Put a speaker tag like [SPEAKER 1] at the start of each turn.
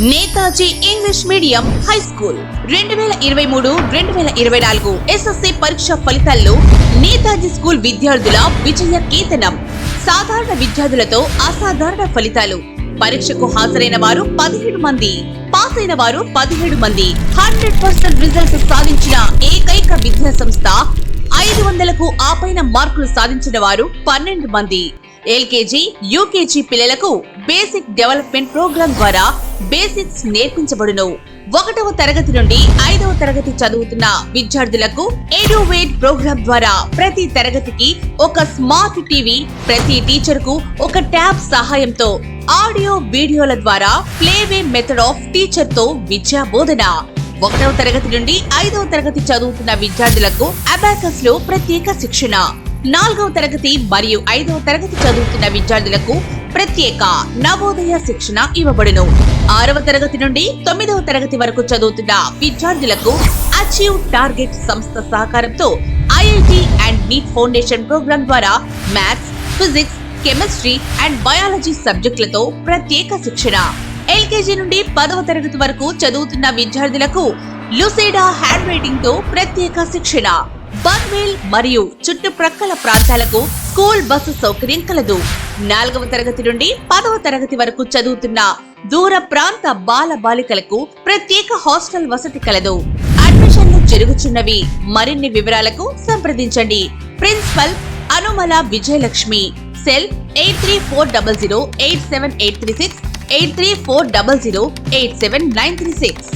[SPEAKER 1] Netaji English medium high school 2023-2024 SSC పరీక్ష ఫలితాల్లో Netaji school విద్యార్థుల విజయ కేతనం. సాధారణ విద్యార్థులతో అసాధారణ ఫలితాలు. పరీక్షకు హాజరైన వారు 17 మంది, పాస్ అయిన వారు 17 మంది. 100% రిజల్ట్స్ సాధించిన ఏకైక విద్యా సంస్థ. 500కు ఆపైన మార్కులు సాధించిన వారు 12 మంది. ఎల్కేజీ, యూకేజీ పిల్లలకు బేసిక్ డెవలప్మెంట్ ప్రోగ్రాం ద్వారా బేసిక్స్ నేర్పించబడును. 1వ తరగతి నుండి 5వ తరగతి చదువుతున్న విద్యార్థులకు ఎడ్యువేట్ ప్రోగ్రాం ద్వారా ప్రతి తరగతికి ఒక స్మార్ట్ టీవీ, ప్రతి టీచర్ కు ఒక ట్యాబ్ సహాయంతో ఆడియో వీడియోల ద్వారా ప్లేవే మెథడ్ ఆఫ్ టీచర్ తో విద్యా బోధన. 1వ తరగతి నుండి 5వ తరగతి చదువుతున్న విద్యార్థులకు అబాకస్ లో ప్రత్యేక శిక్షణ. 4వ తరగతి మరియు 5వ తరగతి చదువుతున్న విద్యార్థులకు ప్రత్యేక నవోదయ శిక్షణ ఇవ్వబడును. 6వ తరగతి నుండి 9వ తరగతి వరకు చదువుతున్న విద్యార్థులకు అచీవ్ టార్గెట్ సంస్థ సహకారంతో IIT and NEET foundation programme ద్వారా maths, physics, chemistry and biology సబ్జెక్టులతో ప్రత్యేక శిక్షణ. ఎల్కేజీ నుండి 10వ తరగతి వరకు చదువుతున్న విద్యార్థులకు లుసిడా హ్యాండ్ రైటింగ్ తో ప్రత్యేక శిక్షణ. బర్వేల్ మరియు చుట్టుప్రక్కల ప్రాంతాలకు స్కూల్ బస్సు సౌకర్యం కలదు. 4వ తరగతి నుండి 10వ తరగతి వరకు చదువుతున్న దూర ప్రాంత బాల బాలికలకు ప్రత్యేక హాస్టల్ వసతి కలదు. అడ్మిషన్లు జరుగుతున్నవి. మరిన్ని వివరాలకు సంప్రదించండి. ప్రిన్సిపల్ అనుమల విజయలక్ష్మి. సెల్ 8340087836, 8340087936.